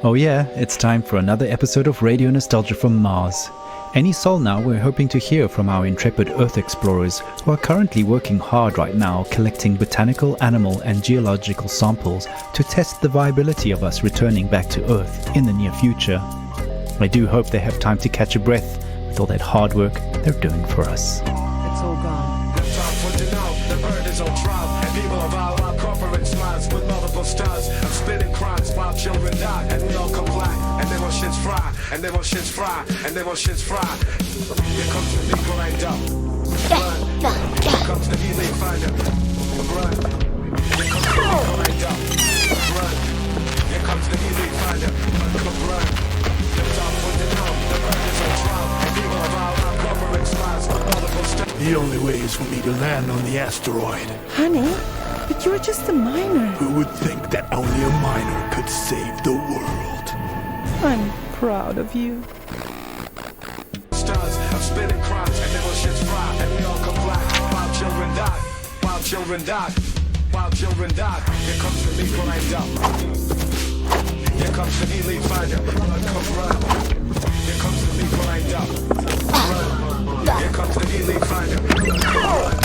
Oh yeah, it's time for another episode of Radio Nostalgia from Mars. Any soul now, we're hoping to hear from our intrepid Earth explorers who are currently working hard right now collecting botanical, animal and geological samples to test the viability of us returning back to Earth in the near future. I do hope they have time to catch a breath with all that hard work they're doing for us. It's all gone. The top for to know, the bird is on trial, and people of our corporate smiles with multiple stars of spitting crimes while children die, and we all comply, and then our shit's fry, and then our shit's fry, and then our shit's fry. Here comes the big grind up. Run. Here comes the healing finder. Run. Here comes the big grind up. Run. Here comes the healing finder. Run. The top for to know, the bird is on trial, and people of our corporate smiles with multiple stars. The only way is for me to land on the asteroid. Honey, but you're just a miner. Who would think that only a miner could save the world? I'm proud of you. Stars of spitting crimes, and then our shit's fry, and we all comply while children die, while children die, while children die. Here comes the big grind up. Here comes the elite finder. Come run. Here comes the big grind up. Run. Here comes the elite finder. Come run.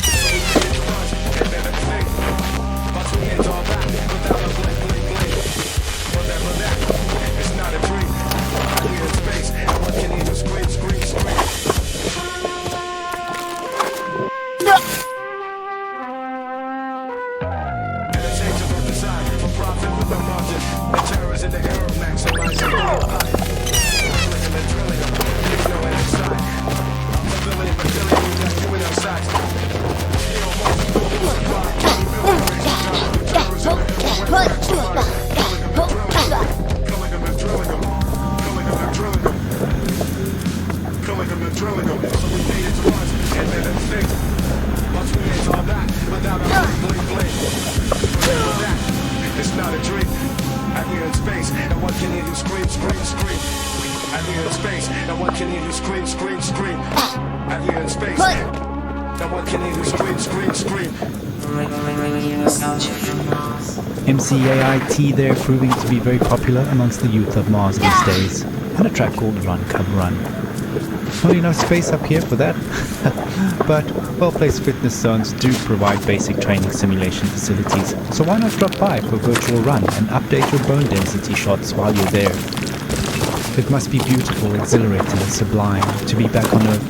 So we get it once, and then a thing. But we ain't all that without a blink, blink, blink. Whatever that, it's not a dream. We in space, and what can even scream, scream, scream. And it's angels on the side, for profit with no margin. The terrors in the air of maximizing the high. Drilling and drilling them, there's no end in sight. I'm fulfilling the billion you got you in outside. Still most people who survive, killing millions of terrors in the air of maximizing. Killing them and drilling them, killing them and drilling them. Killing them and drilling them. So we made it to once, and then it's fixed. Once we ain't all that, without a blink, blink, blink. Remember that, it's not a dream. And we're in space, and what can you do? Scream, scream, scream. And we're in space, and what can you do? Scream, scream, scream. And we're in space, and what can you do? Scream, scream, scream. MCAIT there proving to be very popular amongst the youth of Mars these days, and a track called Run Come Run. Not enough space up here for that, but well-placed fitness zones do provide basic training simulation facilities, so why not drop by for a virtual run and update your bone density shots while you're there. It must be beautiful, exhilarating and sublime to be back on Earth.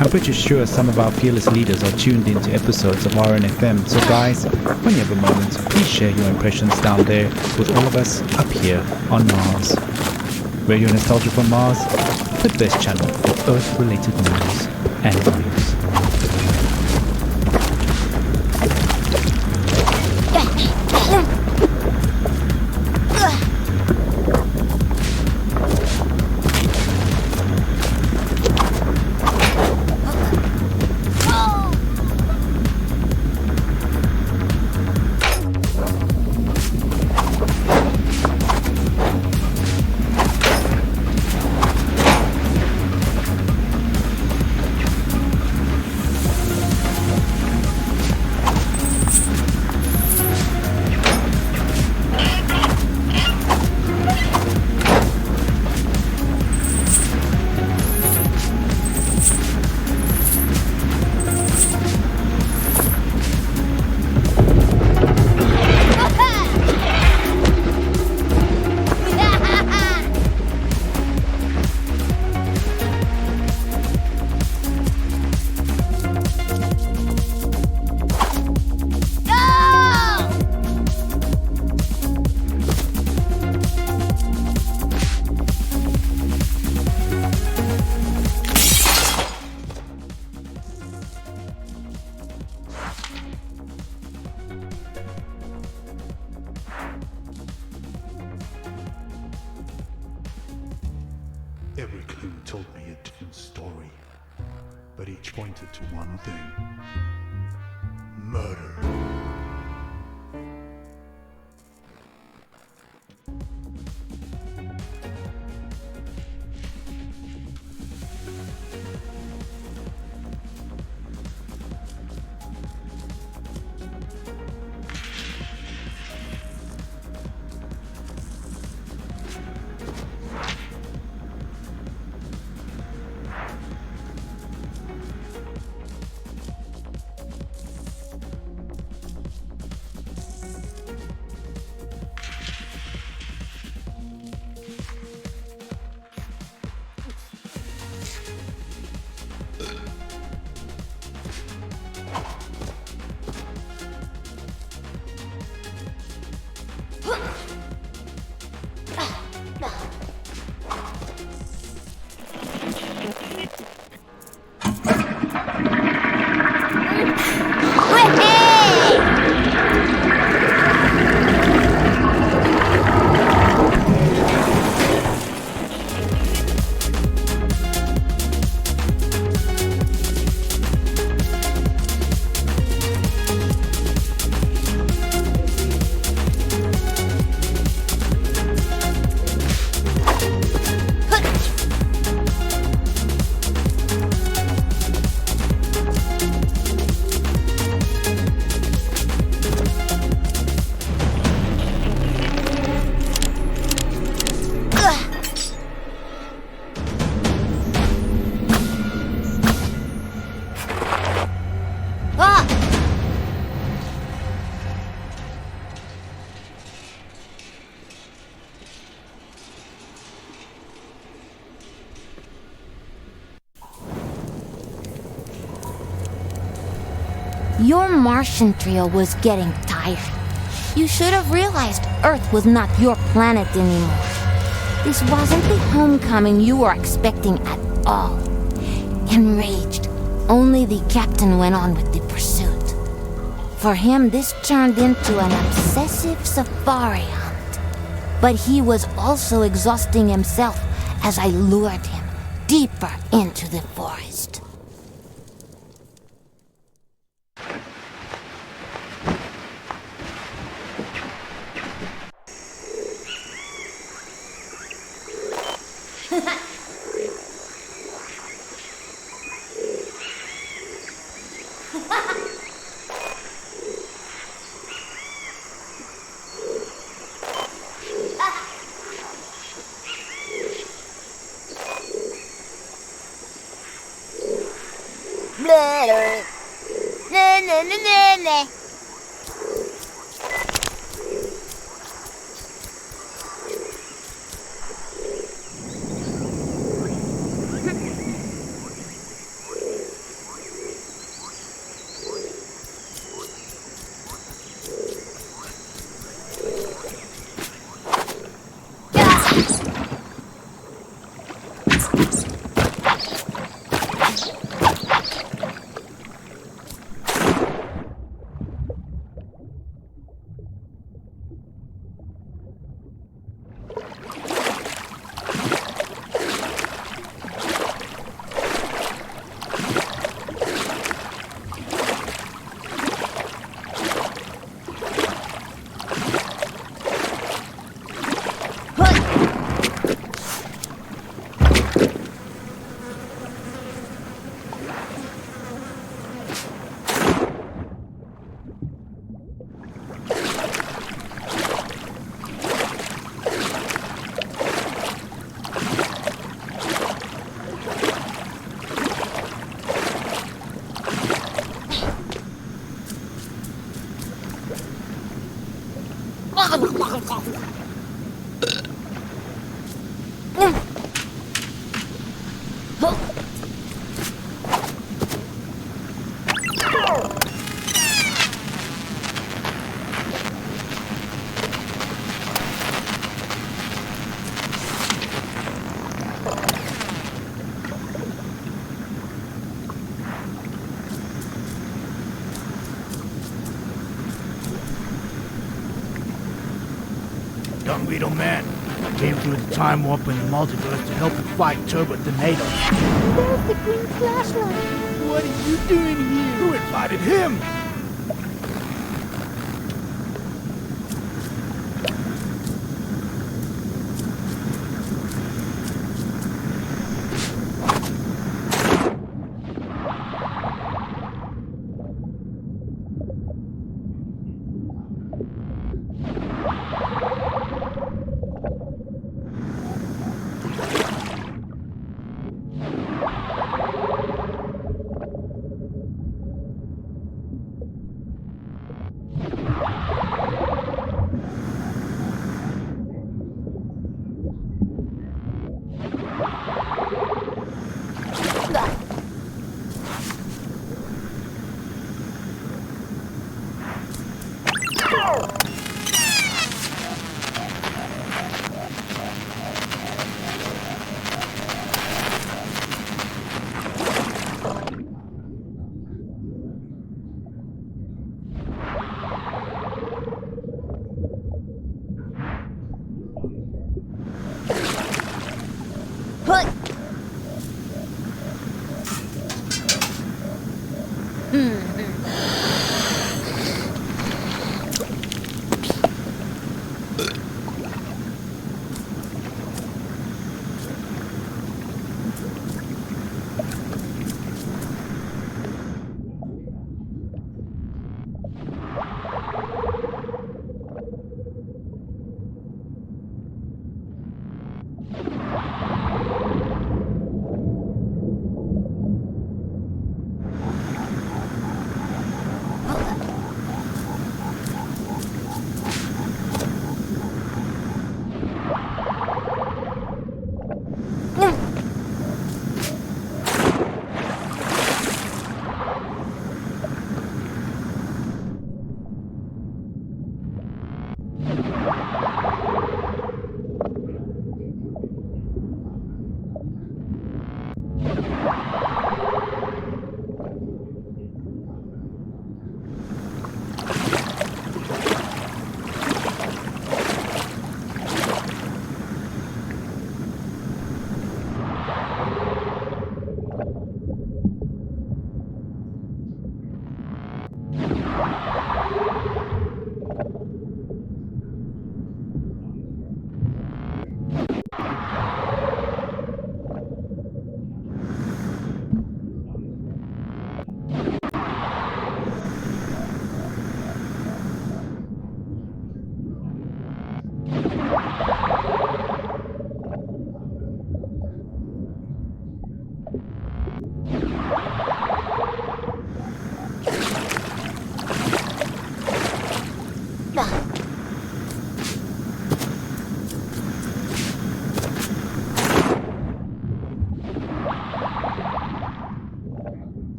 I'm pretty sure some of our fearless leaders are tuned into episodes of RNFM, so guys, when you have a moment, please share your impressions down there with all of us up here on Mars. Radio Nostalgia from Mars, the best channel for Earth-related news and views. Every clue told me a different story, but each pointed to one thing: murder. Your Martian trio was getting tired. You should have realized Earth was not your planet anymore. This wasn't the homecoming you were expecting at all. Enraged, only the captain went on with the pursuit. For him, this turned into an obsessive safari hunt. But he was also exhausting himself as I lured him deeper into the forest. Young Beetle Man, I came through the time warp in the multiverse to help you fight Turbo Tornado. There's the green flashlight. What are you doing here? You invited him!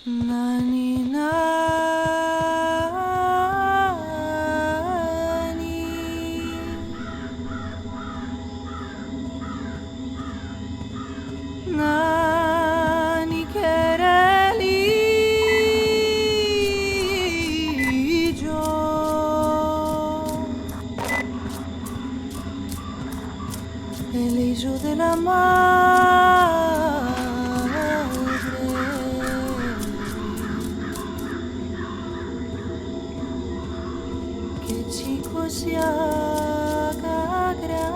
Nani, nani querelillo. El hijo de la que chico se haga grande.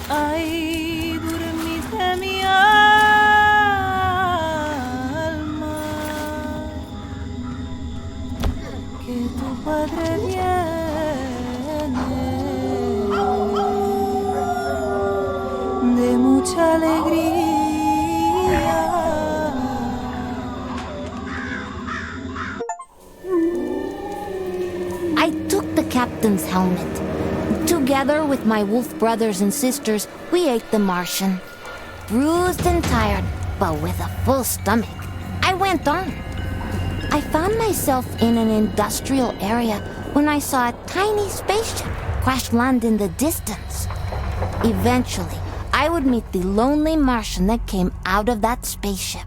Ay, dormite mi alma, que tu padre viene de mucha alegría. I took the captain's helmet. Together with my wolf brothers and sisters, we ate the Martian. Bruised and tired, but with a full stomach, I went on. I found myself in an industrial area when I saw a tiny spaceship crash land in the distance. Eventually, I would meet the lonely Martian that came out of that spaceship.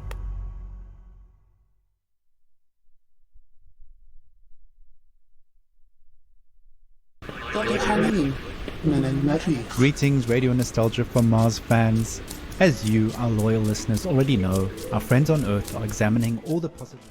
Greetings, Radio Nostalgia from Mars fans. As you, our loyal listeners, already know, our friends on Earth are examining all the possible...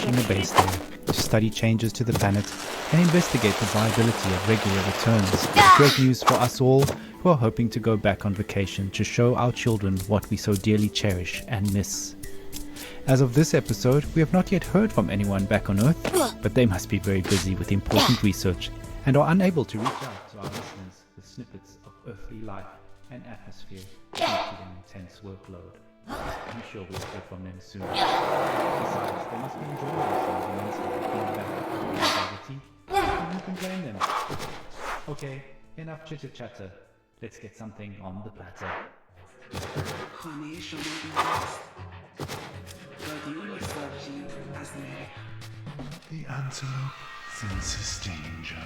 in a base there to study changes to the planet and investigate the viability of regular returns. Great news for us all who are hoping to go back on vacation to show our children what we so dearly cherish and miss. As of this episode, we have not yet heard from anyone back on Earth, but they must be very busy with important research and are unable to reach out to our listeners with snippets of earthly life and atmosphere due to their intense workload. I'm sure we'll hear from them soon. Besides, they must be enjoying themselves immensely being back in gravity. And who can blame them? Okay, enough chitter-chatter. Let's get something on the platter. Honey shall not be lost, but you will serve you as me. The antelope senses danger.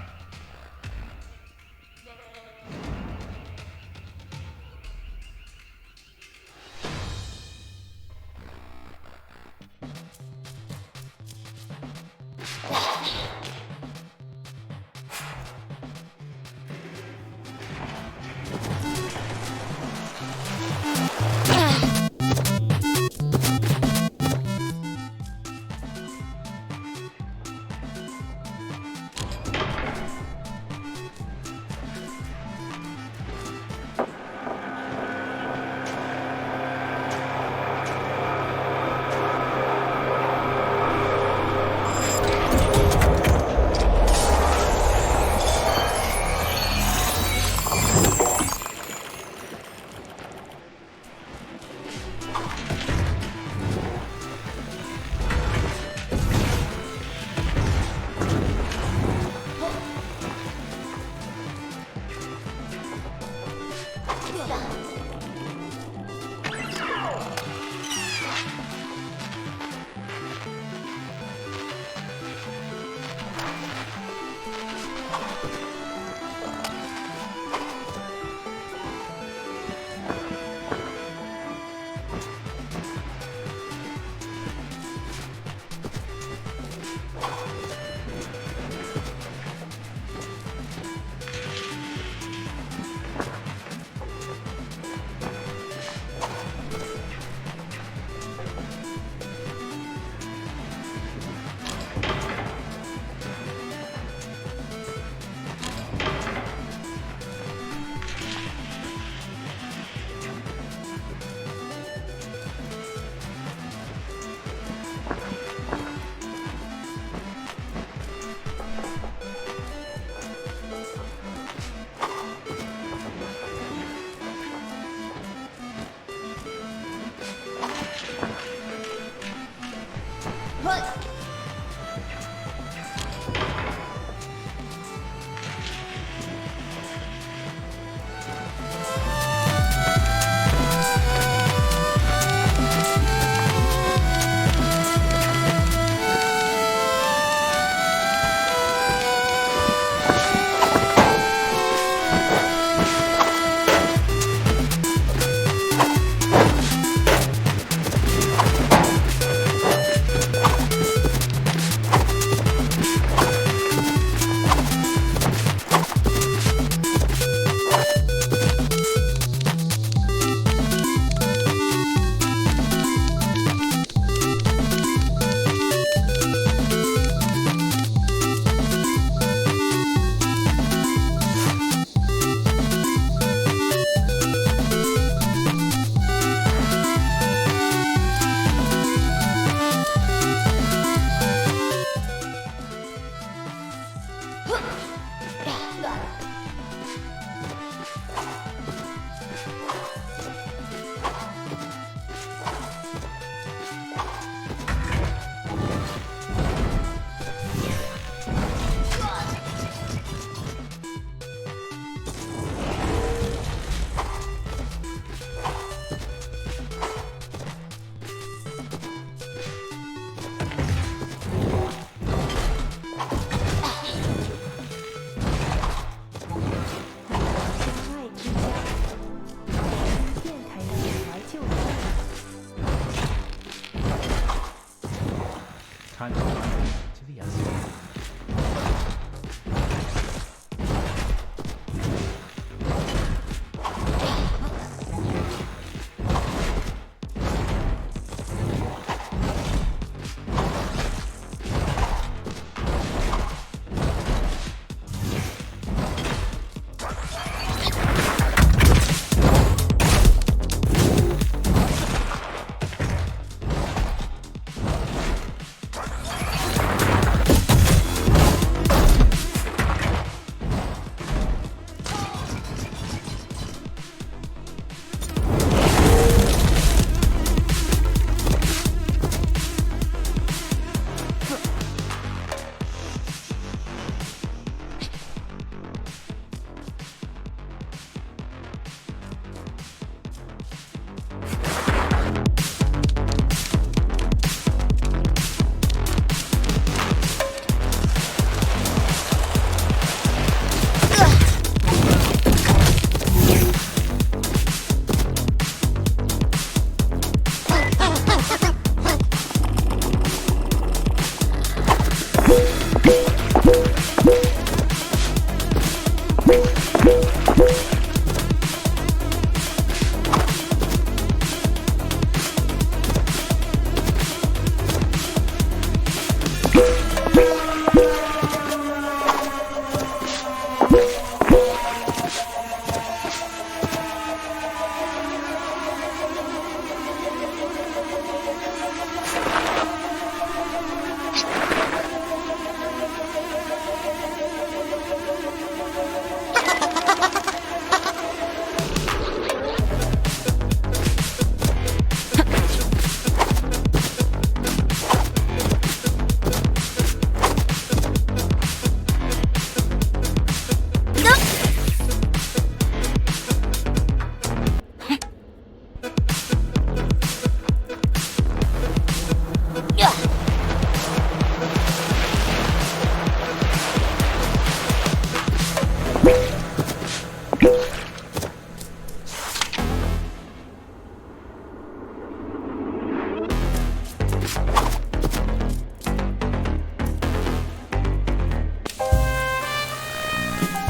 Time to the other.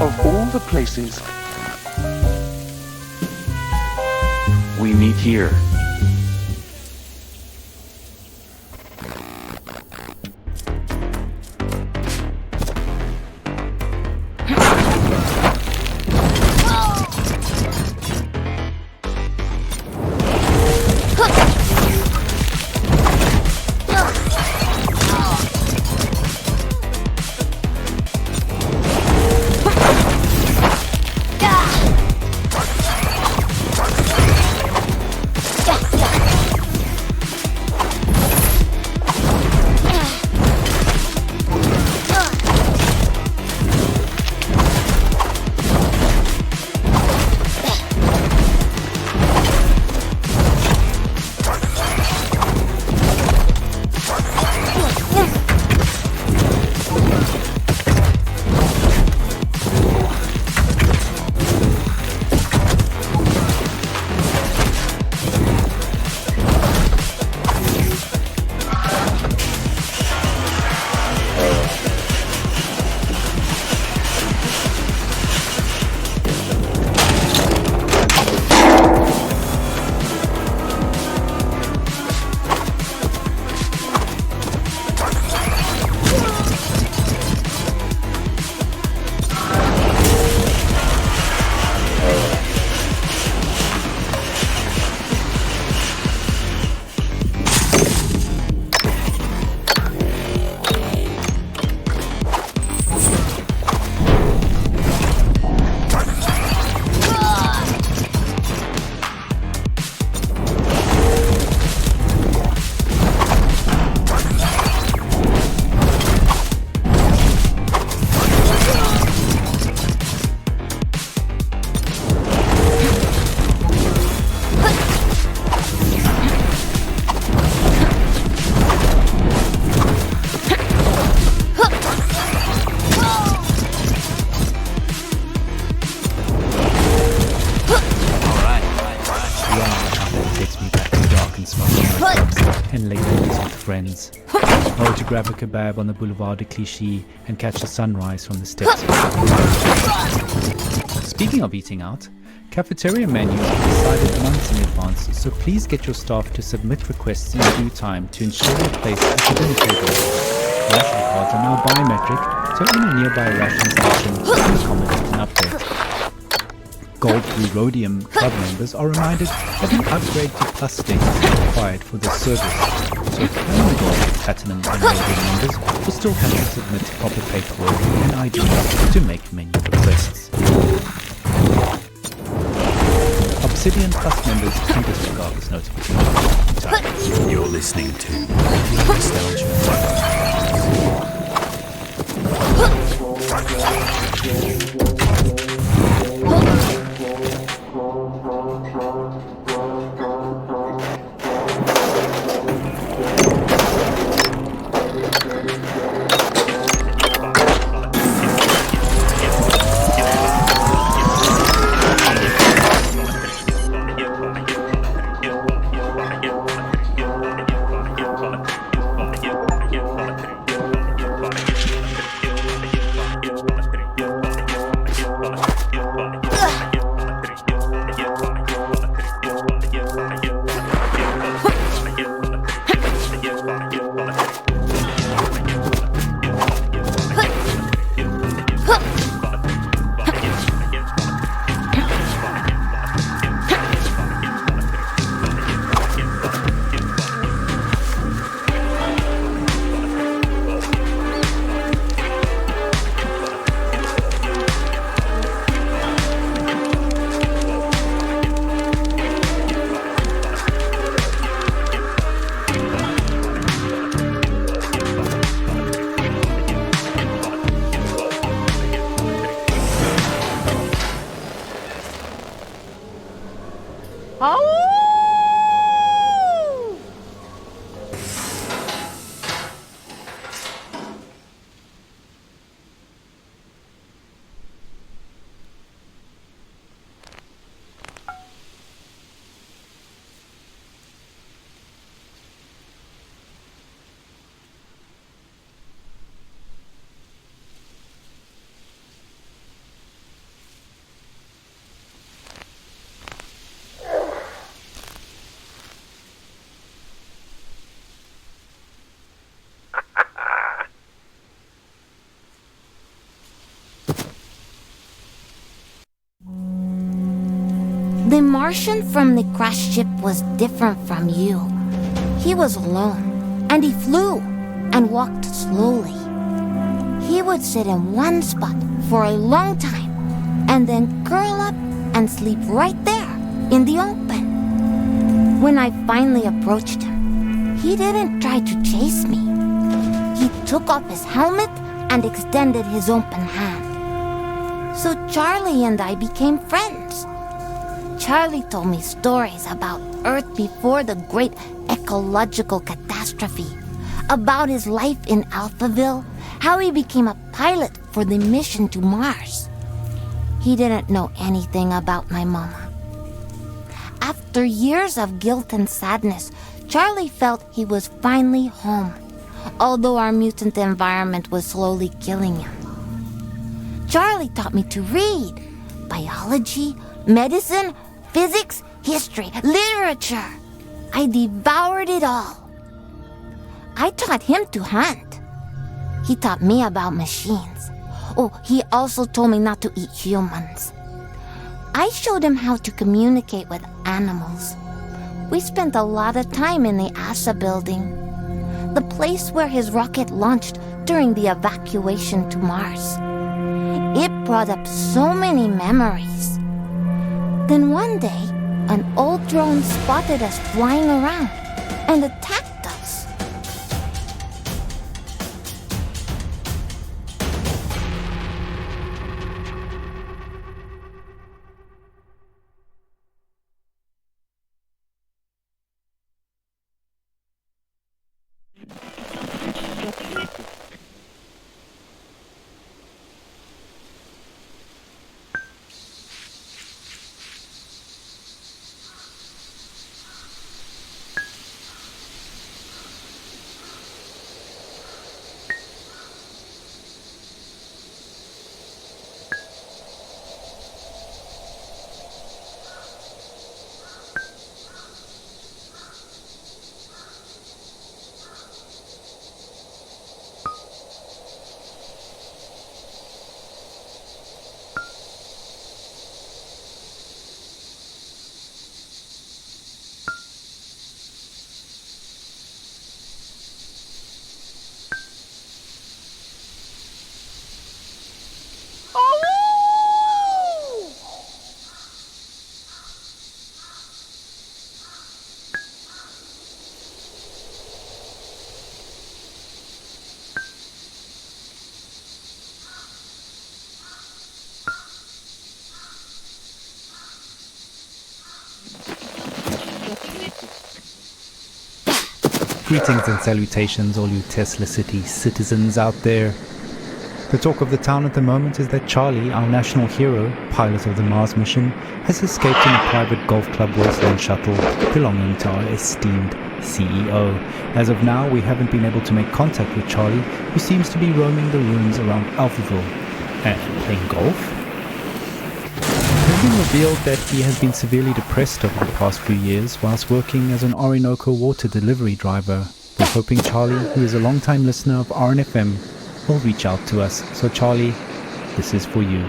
Of all the places, we meet here. and late nights with friends. Or to grab a kebab on the boulevard de Clichy and catch the sunrise from the steps. Speaking of eating out, cafeteria menus are decided months in advance, so please get your staff to submit requests in due time to ensure your place at the dinner table. Ration cards are now biometric, so any nearby ration station can accommodate an update. Gold through Rhodium Club members are reminded that an upgrade to Plus status is required for their service, so only Gold, Platinum and Rhodium members will still have to submit proper paperwork and ID to make menu requests. Obsidian Plus members can disregard this notification. You're listening to Nostalgia. The Martian from the crash ship was different from you. He was alone, and he flew and walked slowly. He would sit in one spot for a long time and then curl up and sleep right there in the open. When I finally approached him, he didn't try to chase me. He took off his helmet and extended his open hand. So Charlie and I became friends. Charlie told me stories about Earth before the great ecological catastrophe, about his life in Alphaville, how he became a pilot for the mission to Mars. He didn't know anything about my mama. After years of guilt and sadness, Charlie felt he was finally home, although our mutant environment was slowly killing him. Charlie taught me to read biology, medicine, physics, history, literature. I devoured it all. I taught him to hunt. He taught me about machines. Oh, he also told me not to eat humans. I showed him how to communicate with animals. We spent a lot of time in the ASA building, the place where his rocket launched during the evacuation to Mars. It brought up so many memories. Then one day, an old drone spotted us flying around and attacked us. Greetings and salutations, all you Tesla City citizens out there. The talk of the town at the moment is that Charlie, our national hero, pilot of the Mars mission, has escaped in a private golf club wasteland shuttle belonging to our esteemed CEO. As of now, we haven't been able to make contact with Charlie, who seems to be roaming the ruins around Alphaville and playing golf. It has been revealed that he has been severely depressed over the past few years whilst working as an Orinoco water delivery driver. We're hoping Charlie, who is a long-time listener of RNFM, will reach out to us. So Charlie, this is for you.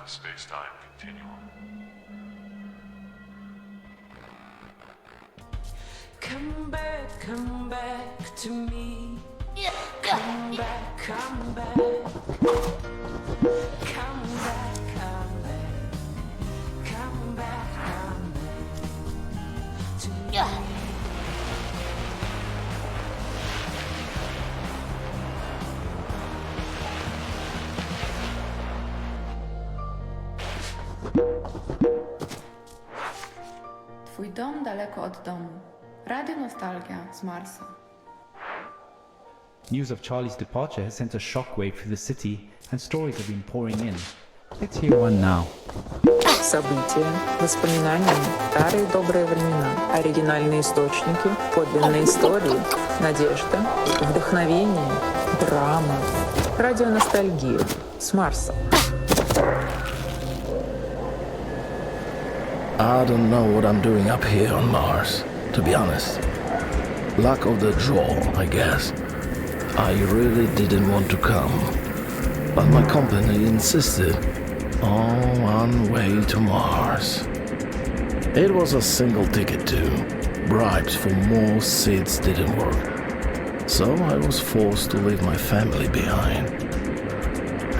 the space-time continuum. Come back to me. Come back, come back. Come back, come back. Come back, come back to me. Twój dom daleko od domu. Radio Nostalgia z Marsa. News of Charlie's departure has sent a shockwave through the city, and stories have been pouring in. Let's hear one now. События, воспоминания, старые добрые времена, оригинальные источники, подлинные истории, надежда, вдохновение, драма. Радио Ностальгия с Марса. I don't know what I'm doing up here on Mars, to be honest. Luck of the draw, I guess. I really didn't want to come, but my company insisted. On one way to Mars. It was a single ticket too. Bribes for more seats didn't work. So I was forced to leave my family behind.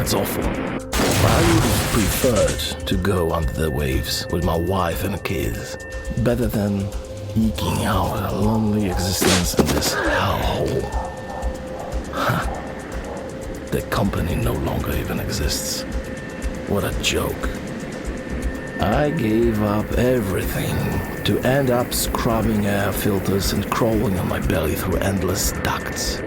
It's awful. I would have preferred to go under the waves with my wife and kids, better than eking out a lonely existence in this hellhole. The company no longer even exists. What a joke. I gave up everything to end up scrubbing air filters and crawling on my belly through endless ducts.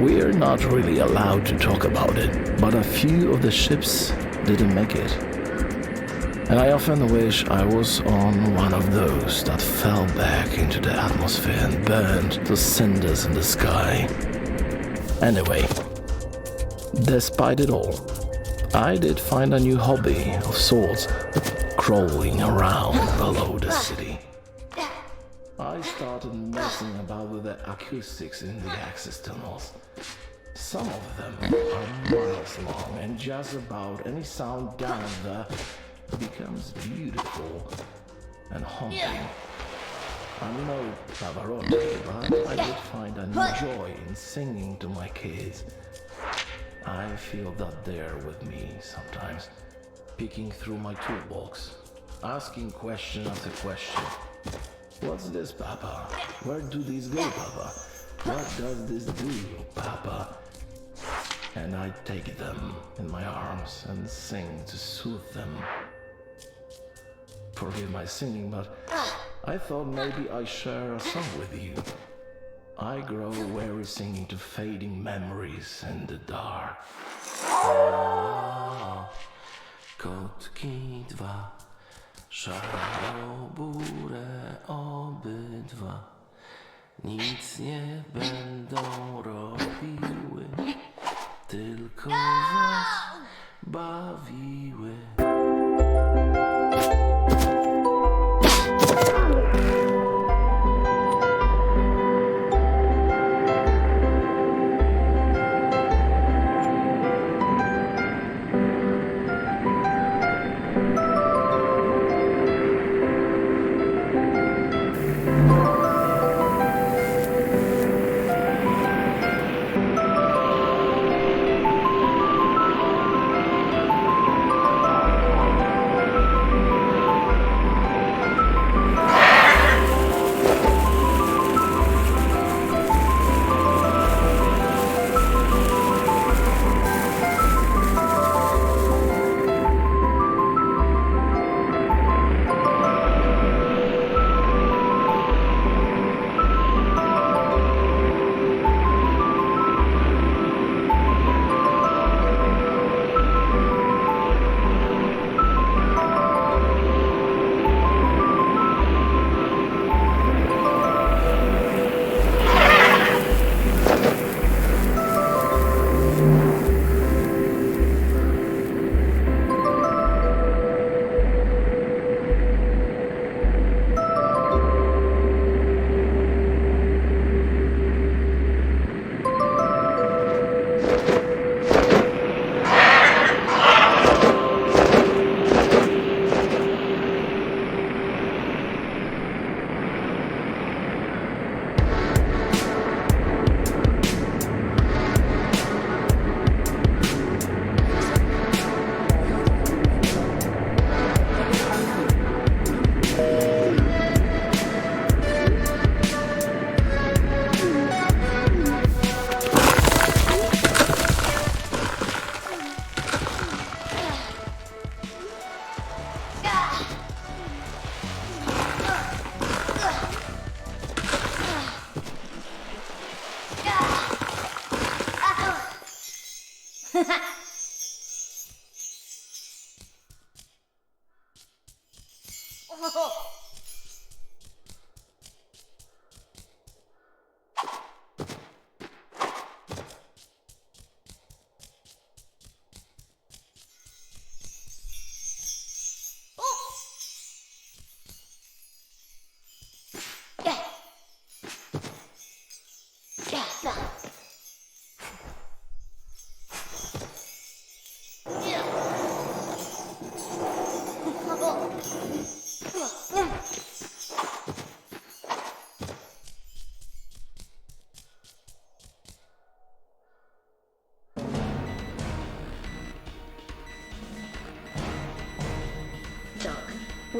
We're not really allowed to talk about it, but a few of the ships didn't make it. And I often wish I was on one of those that fell back into the atmosphere and burned to cinders in the sky. Anyway, despite it all, I did find a new hobby of sorts, crawling around below the city. I started messing about with the acoustics in the access tunnels. Some of them are miles long, and just about any sound down there becomes beautiful and haunting. I'm no Pavarotti, but I did find a new joy in singing to my kids. I feel that they're with me sometimes, peeking through my toolbox, asking question after question. What's this, Papa? Where do these go, Papa? What does this do, Papa? And I take them in my arms and sing to soothe them. Forgive my singing, but I thought maybe I share a song with you. I grow weary singing to fading memories in the dark. Kotki dwa, szaro-buré obydwa, nic nie będą robiły, tylko was bawiły.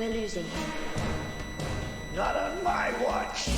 We're losing him. Not on my watch.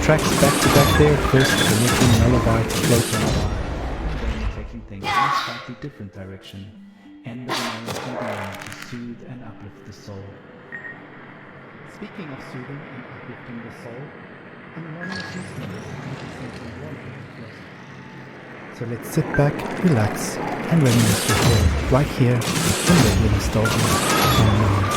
tracks back to back there, first connecting lullaby to float on a wire, then taking things in a slightly different direction, and with an narrative beyond to soothe and uplift the soul. Speaking of soothing and uplifting the soul, in the morning of Tuesday, so let's sit back, relax, and reminisce with you right here on Radio Nostalgia from Mars.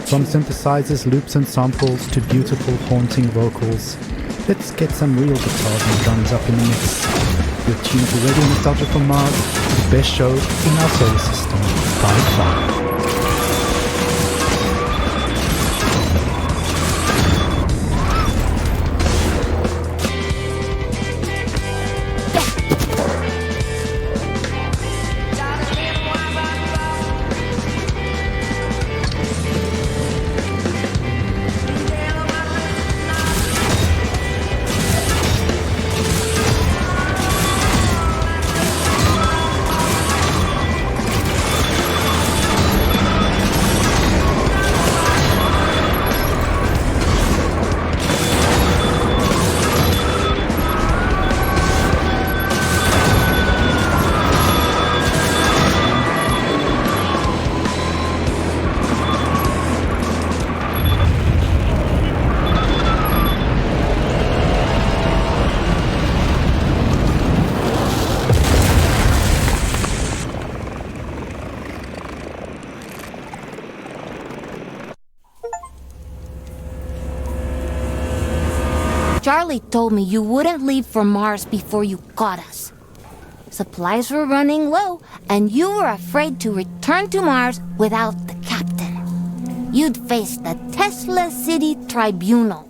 From synthesizers, loops and samples to beautiful haunting vocals, let's get some real guitars and drums up in the mix. You're tuned to Radio Nostalgia from Mars, the best show in our solar system by far. Charlie told me you wouldn't leave for Mars before you got us. Supplies were running low, and you were afraid to return to Mars without the captain. You'd face the Tesla City Tribunal.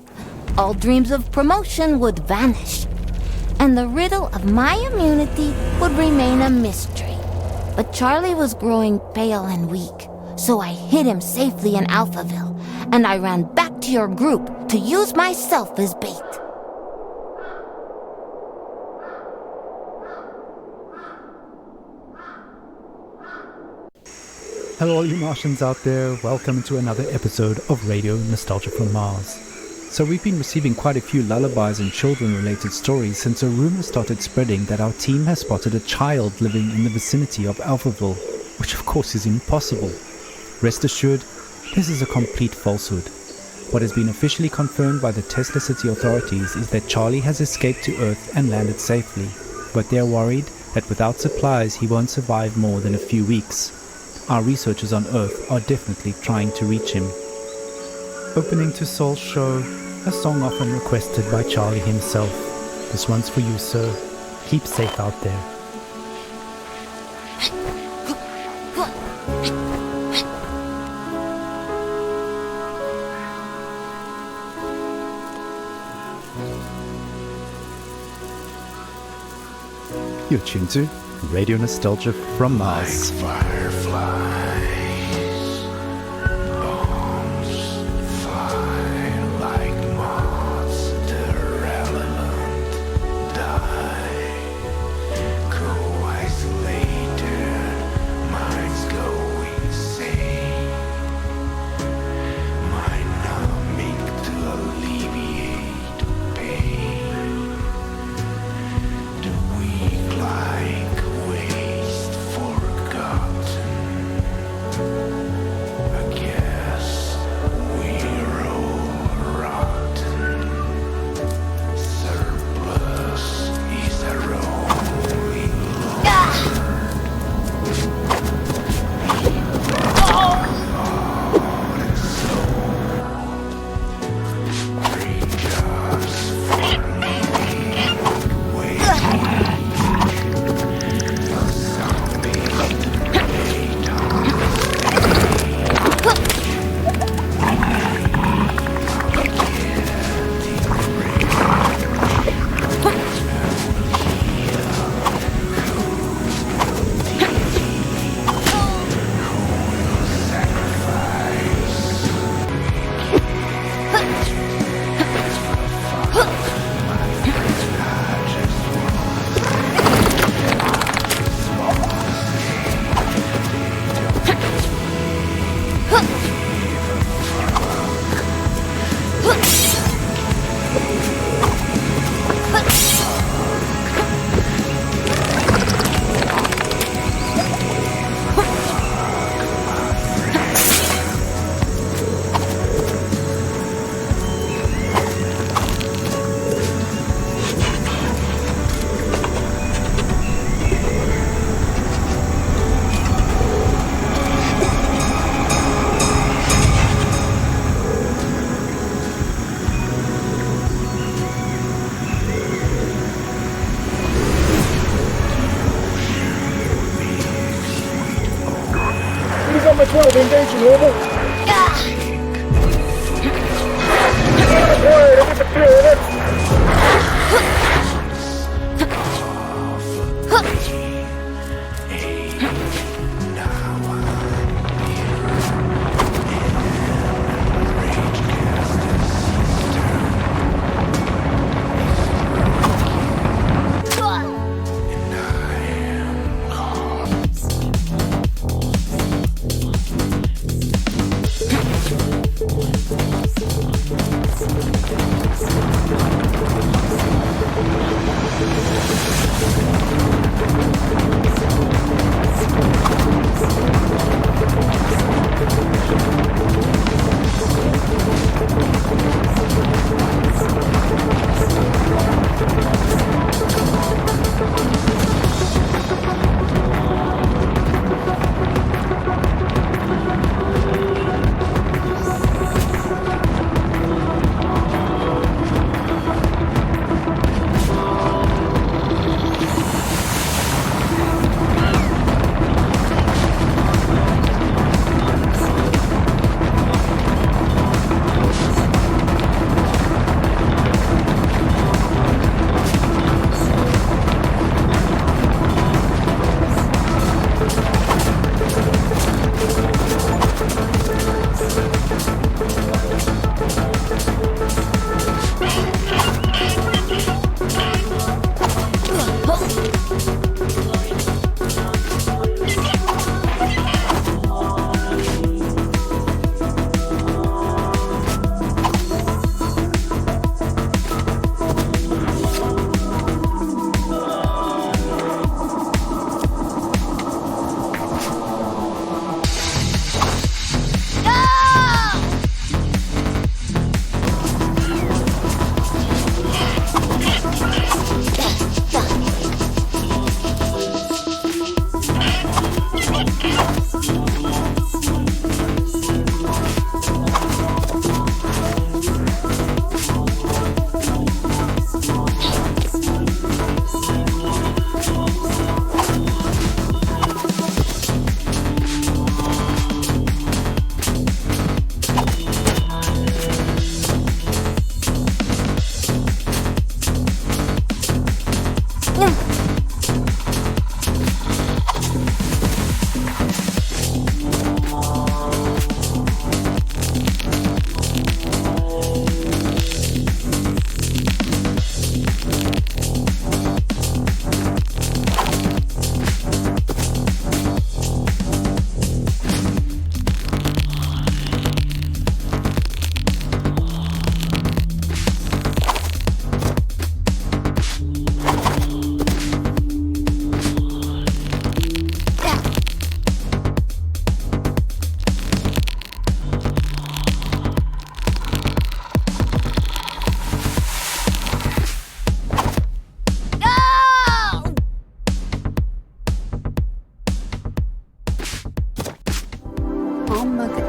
All dreams of promotion would vanish, and the riddle of my immunity would remain a mystery. But Charlie was growing pale and weak, so I hid him safely in Alphaville, and I ran back to your group to use myself as bait. Hello all you Martians out there, welcome to another episode of Radio Nostalgia from Mars. So we've been receiving quite a few lullabies and children-related stories since a rumor started spreading that our team has spotted a child living in the vicinity of Alphaville, which of course is impossible. Rest assured, this is a complete falsehood. What has been officially confirmed by the Tesla City authorities is that Charlie has escaped to Earth and landed safely, but they're worried that without supplies he won't survive more than a few weeks. Our researchers on Earth are definitely trying to reach him. Opening to Soul's show, a song often requested by Charlie himself. This one's for you, sir. Keep safe out there. You're tuned to Radio Nostalgia from Mars. Like fireflies, bombs fly like moths. The relevant die. Go isolated, minds go insane. Mind numbing to alleviate pain. The weak like waste forgotten. 12 engaging over. Quiet, I need to clear it.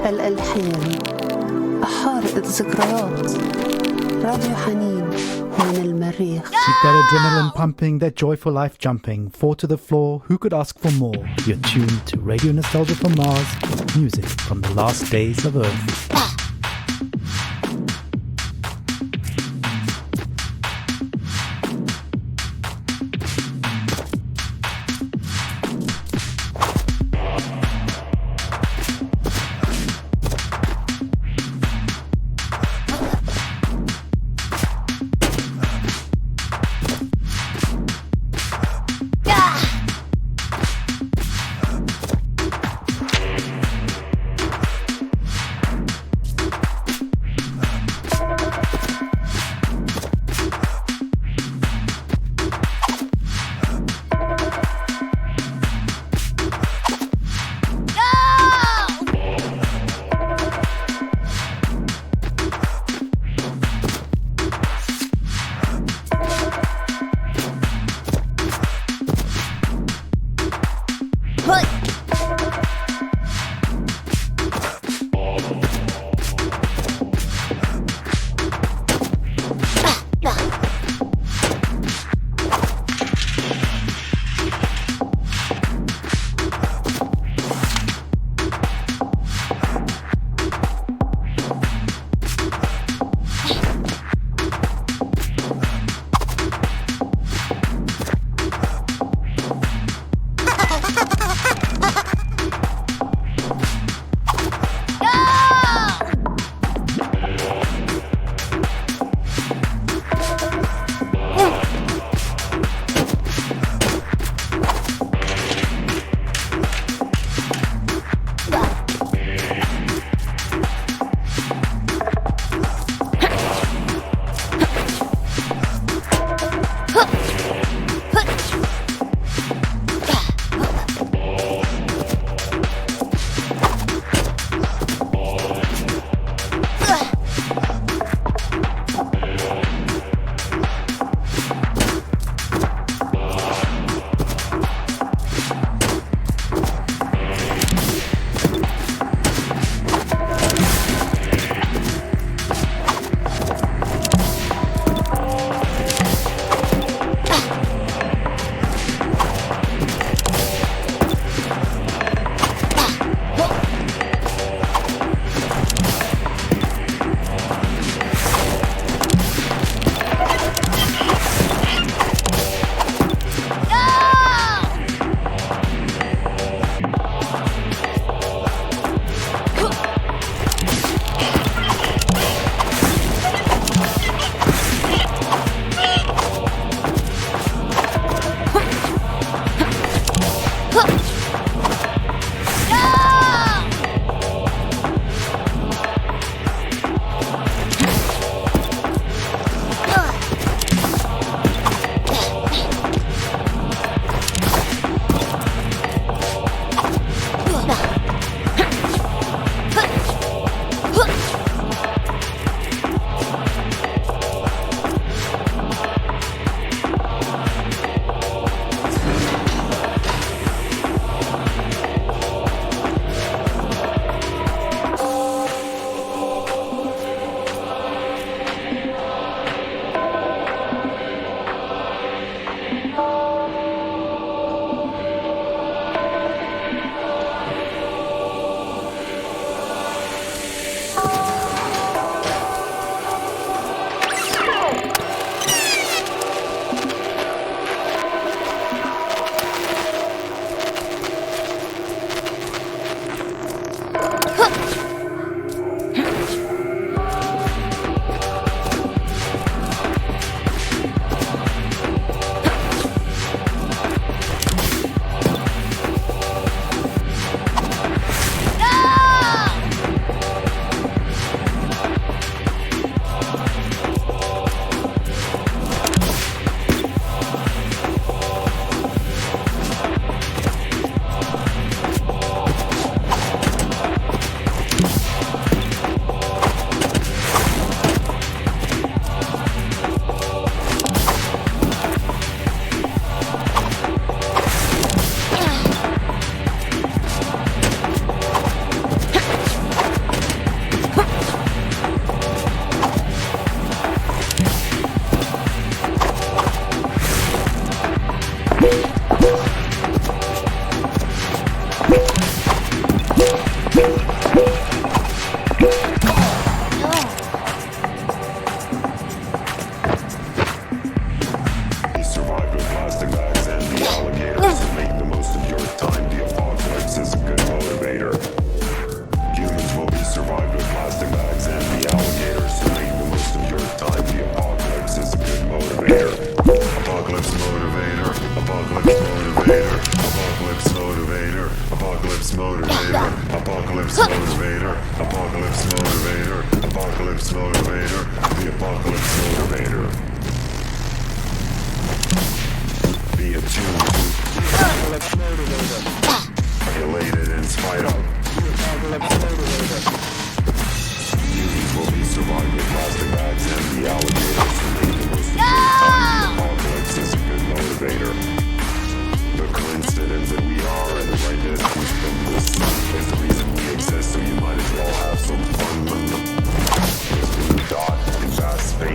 الألحان، حارق الذكريات، راديو حنين من المريخ. Keep that adrenaline pumping, that joyful life jumping. 4 to the floor, who could ask for more? You're tuned to Radio Nostalgia from Mars, music from the last days of Earth.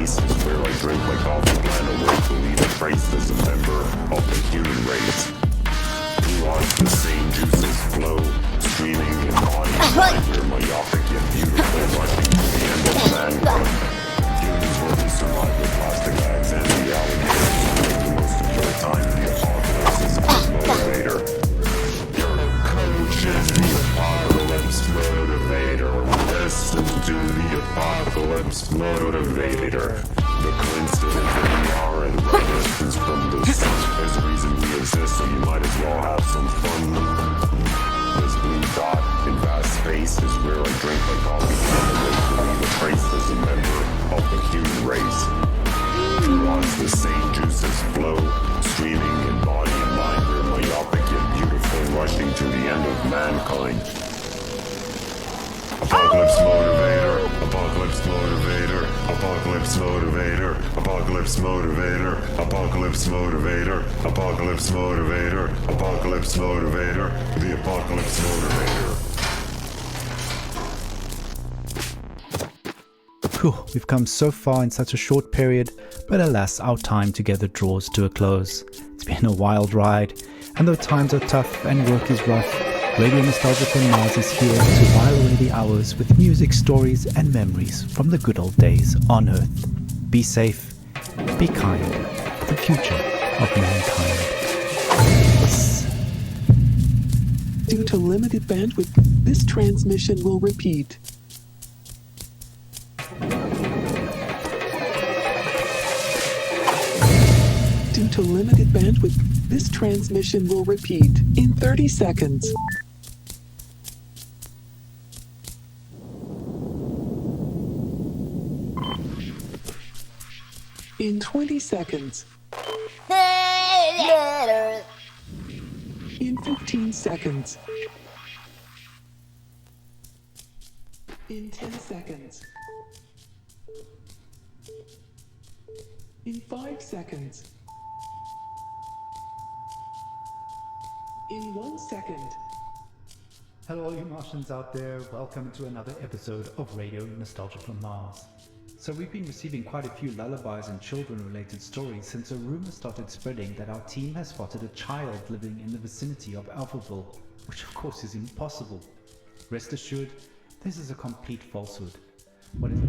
space is where I drink my coffee, plan away to leave a trace as a member of the human race. Nuance the same juices flow, streaming in body and mind. We're myopic yet beautiful, rushing to the end of mankind. Humans will be survived with plastic bags and the alligators. Make the most of your time, the apocalypse is a good motivator. You're the coach and the apocalypse motivator. Listen to the apocalypse motivator. The coincidence that we are and right distance from the sun. There's a reason we exist, so you might as well have some fun. This blue dot in vast space is where I drink my coffee and away to leave a trace as a member of the human race. Neurons, the same juices flow, streaming in body and mind. We're myopic yet beautiful, rushing to the end of mankind. Apocalypse motivator, apocalypse motivator, apocalypse motivator, apocalypse motivator, apocalypse motivator, apocalypse motivator, apocalypse motivator, the apocalypse motivator. Whew, we've come so far in such a short period, but alas, our time together draws to a close. It's been a wild ride, and though times are tough and work is rough, Radio Nostalgia from Mars is here to while away the hours with music, stories, and memories from the good old days on Earth. Be safe, be kind, the future of mankind. Due to limited bandwidth, this transmission will repeat. Due to limited bandwidth, this transmission will repeat in 30 seconds. In 20 seconds. In 15 seconds. In 10 seconds. In 5 seconds. In 1 second. Hello all you Martians out there, welcome to another episode of Radio Nostalgia from Mars. So we've been receiving quite a few lullabies and children-related stories since a rumor started spreading that our team has spotted a child living in the vicinity of Alphaville, which of course is impossible. Rest assured, this is a complete falsehood. What is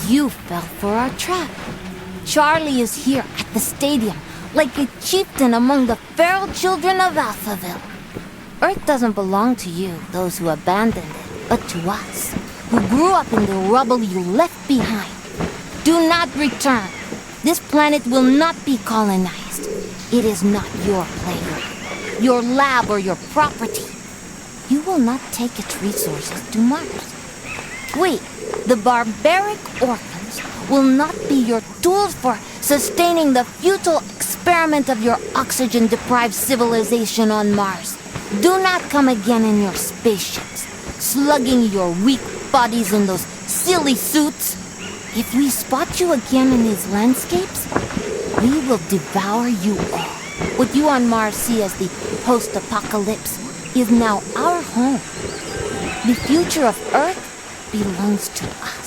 You fell for our trap. Charlie is here at the stadium, like a chieftain among the feral children of Alphaville. Earth doesn't belong to you, those who abandoned it, but to us, who grew up in the rubble you left behind. Do not return. This planet will not be colonized. It is not your playground, your lab, or your property. You will not take its resources to Mars. We, the barbaric orphans, will not be your tools for sustaining the futile experiment of your oxygen-deprived civilization on Mars. Do not come again in your spaceships, slugging your weak bodies in those silly suits. If we spot you again in these landscapes, we will devour you all. What you on Mars see as the post-apocalypse is now our home. The future of Earth belongs to us.